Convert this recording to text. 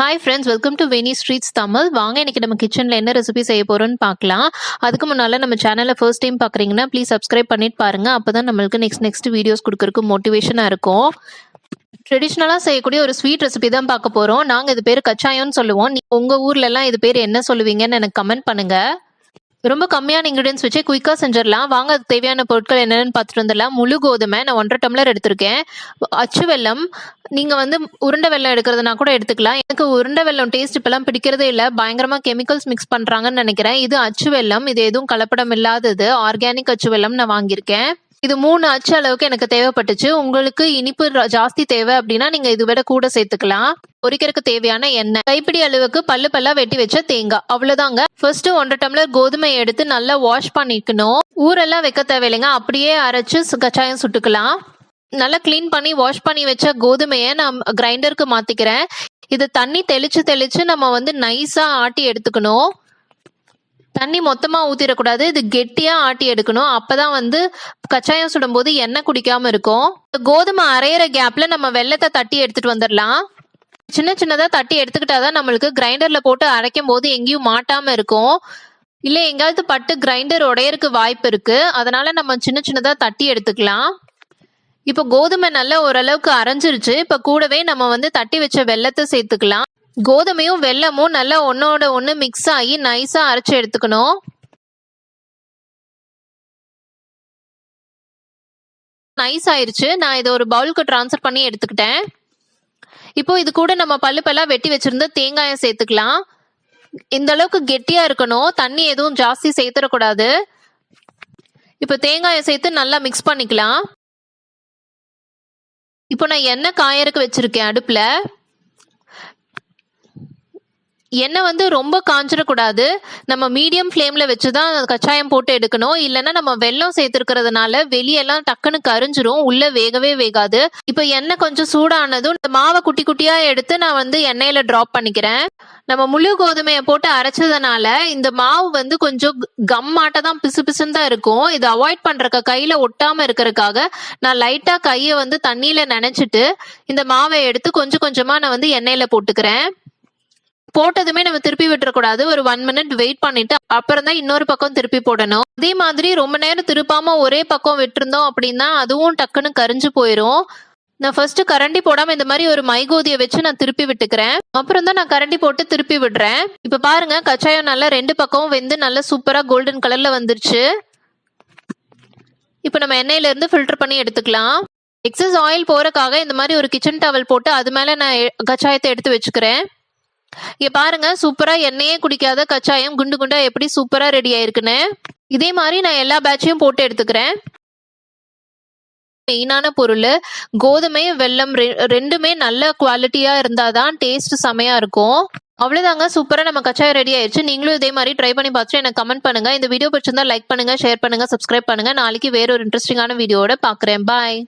Hi friends, welcome to many streets Tamil. வாங்க இன்னைக்கு நம்ம கிச்சனில் என்ன ரெசிபி செய்ய போகிறோன்னு பார்க்கலாம். அதுக்கு முன்னால் நம்ம சேனலை ஃபர்ஸ்ட் டைம் பார்க்குறீங்கன்னா ப்ளீஸ் சப்ஸ்கிரைப் பண்ணிட்டு பாருங்கள். அப்போ தான் நம்மளுக்கு நெக்ஸ்ட் வீடியோஸ் கொடுக்கறதுக்கு மோட்டிவேஷனாக இருக்கும். ட்ரெடிஷ்னலாக செய்யக்கூடிய ஒரு ஸ்வீட் ரெசிபி தான் பார்க்க போகிறோம். நாங்கள் இது பேர் கச்சாயம்னு சொல்லுவோம். உங்கள் ஊர்லலாம் இது பேர் என்ன சொல்லுவீங்கன்னு எனக்கு கமெண்ட் பண்ணுங்கள். ரொம்ப கம்மியான இன்க்ரீடியன்ஸ் வச்சு குயிக்காக செஞ்சிடலாம். வாங்க அதுக்கு தேவையான பொருட்கள் என்னென்னு பார்த்துட்டு வந்துடலாம். முழு கோதுமை நான் 1.5 டம்ளர் எடுத்திருக்கேன். அச்சு வெல்லம், நீங்கள் உருண்டை வெல்லம் எடுக்கிறதுனா கூட எடுத்துக்கலாம். எனக்கு உருண்டை வெல்லம் டேஸ்ட் இப்போலாம் பிடிக்கிறதே இல்லை, பயங்கரமாக கெமிக்கல்ஸ் மிக்ஸ் பண்ணுறாங்கன்னு நினைக்கிறேன். இது அச்சு வெல்லம், இது எதுவும் கலப்படம் இல்லாதது, ஆர்கானிக் அச்சு வெல்லம் நான் வாங்கியிருக்கேன். இது 3 அச்சு அளவுக்கு எனக்கு தேவைப்பட்டுச்சு. உங்களுக்கு இனிப்பு ஜாஸ்தி தேவை அப்படின்னா நீங்க இது விட கூட சேர்த்துக்கலாம். பொரிக்கிறதுக்கு தேவையான எண்ணெய், கைப்பிடி அளவுக்கு பல்லா வெட்டி வச்ச தேங்காய், அவ்வளவுதாங்க. ஃபர்ஸ்ட் 1.5 டம்ளர் கோதுமை எடுத்து நல்லா வாஷ் பண்ணிக்கணும். ஊரெல்லாம் வைக்க தேவையில்லைங்க, அப்படியே அரைச்சு கச்சாயம் சுட்டுக்கலாம். நல்லா கிளீன் பண்ணி வாஷ் பண்ணி வச்ச கோதுமையை நான் கிரைண்டருக்கு மாத்திக்கிறேன். இது தண்ணி தெளிச்சு நம்ம நைஸா ஆட்டி எடுத்துக்கணும். தண்ணி மொத்தமா ஊத்திடக்கூடாது, இது கெட்டியா ஆட்டி எடுக்கணும். அப்பதான் கச்சாயம் சுடும் போது எண்ணெய் குடிக்காம இருக்கும். கோதுமை அரையிற கேப்ல நம்ம வெல்லத்தை தட்டி எடுத்துட்டு வந்துடலாம். சின்னதா தட்டி எடுத்துக்கிட்டாதான் நம்மளுக்கு கிரைண்டர்ல போட்டு அரைக்கும் போது எங்கேயும் மாட்டாம இருக்கும். இல்ல எங்காவது பட்டு கிரைண்டர் உடையறதுக்கு வாய்ப்பு இருக்கு. அதனால நம்ம சின்னதா தட்டி எடுத்துக்கலாம். இப்போ கோதுமை நல்லா ஓரளவுக்கு அரைஞ்சிருச்சு. இப்ப கூடவே நம்ம தட்டி வச்ச வெல்லத்தை சேர்த்துக்கலாம். கோதுமையும் வெல்லமும் நல்லா ஒன்னோட ஒன்று மிக்ஸ் ஆகி நைஸா அரைச்சு எடுத்துக்கணும். நைஸ் ஆயிருச்சு. நான் இதை ஒரு பவுலுக்கு டிரான்ஸ்ஃபர் பண்ணி எடுத்துக்கிட்டேன். இப்போ இது கூட நம்ம பல்லா வெட்டி வச்சிருந்த தேங்காயை சேர்த்துக்கலாம். இந்த அளவுக்கு கெட்டியா இருக்கணும், தண்ணி எதுவும் ஜாஸ்தி சேர்த்துடக்கூடாது. இப்போ தேங்காயை சேர்த்து நல்லா மிக்ஸ் பண்ணிக்கலாம். இப்போ நான் எண்ணெய் காயறதுக்கு வச்சிருக்கேன் அடுப்புல. எண்ணெய் ரொம்ப காஞ்சிடக்கூடாது, நம்ம மீடியம் ஃப்ளேம்ல வச்சுதான் கச்சாயம் போட்டு எடுக்கணும். இல்லைன்னா நம்ம வெல்லம் சேர்த்துருக்கிறதுனால வெளியெல்லாம் டக்குன்னு கரிஞ்சிரும், உள்ள வேகவே வேகாது. இப்போ எண்ணெய் கொஞ்சம் சூடானதும் இந்த மாவை குட்டி குட்டியா எடுத்து நான் எண்ணெயில டிராப் பண்ணிக்கிறேன். நம்ம முழு கோதுமையை போட்டு அரைச்சதுனால இந்த மாவு கொஞ்சம் கம்மாட்ட தான் பிசுன்னு தான் இருக்கும். இதை அவாய்ட் பண்றக்க, கையில ஒட்டாம இருக்கிறதுக்காக நான் லைட்டா கையை தண்ணியில நனைச்சிட்டு இந்த மாவை எடுத்து கொஞ்சம் கொஞ்சமா நான் எண்ணெயில போட்டுக்கிறேன். போட்டதுமே நம்ம திருப்பி விட்டுறக்கூடாது. ஒரு 1 மினிட் வெயிட் பண்ணிட்டு அப்புறம் தான் இன்னொரு பக்கம் திருப்பி போடணும். அதே மாதிரி ரொம்ப நேரம் திருப்பாம ஒரே பக்கம் விட்டுருந்தோம் அப்படின்னா அதுவும் டக்குன்னு கரிஞ்சு போயிடும். நான் ஃபர்ஸ்ட் கரண்டி போடாம இந்த மாதிரி ஒரு மைகோதியை வச்சு நான் திருப்பி விட்டுக்கிறேன். அப்புறம் தான் நான் கரண்டி போட்டு திருப்பி விடுறேன். இப்ப பாருங்க, கச்சாயம் நல்லா 2 பக்கமும் வெந்து நல்லா சூப்பரா கோல்டன் கலர்ல வந்துருச்சு. இப்ப நம்ம எண்ணெயில இருந்து ஃபில்டர் பண்ணி எடுத்துக்கலாம். எக்ஸஸ் ஆயில் போறதுக்காக இந்த மாதிரி ஒரு கிச்சன் டவல் போட்டு அது மேல நான் கச்சாயத்தை எடுத்து வச்சுக்கிறேன். இங்க பாருங்க, சூப்பரா எண்ணெயே குடிக்காத கச்சாயம் குண்டு குண்டா எப்படி சூப்பரா ரெடி ஆயிருக்குன்னு. இதே மாதிரி நான் எல்லா பேட்சையும் போட்டு எடுத்துக்கிறேன். மெயினான பொருள் கோதுமை வெல்லம், ரெண்டுமே நல்ல குவாலிட்டியா இருந்தாதான் டேஸ்ட் செமையா இருக்கும். அவ்வளவுதாங்க, சூப்பரா நம்ம கச்சாயம் ரெடி ஆயிடுச்சு. நீங்களும் இதே மாதிரி ட்ரை பண்ணி பார்த்துட்டு எனக்கு கமெண்ட் பண்ணுங்க. இந்த வீடியோ பிடிச்சிருந்தா லைக் பண்ணுங்க, ஷேர் பண்ணுங்க, சப்ஸ்கிரைப் பண்ணுங்க. நாளைக்கு வேற ஒரு இன்ட்ரெஸ்டிங்கான வீடியோட பாக்குறேன். பாய்.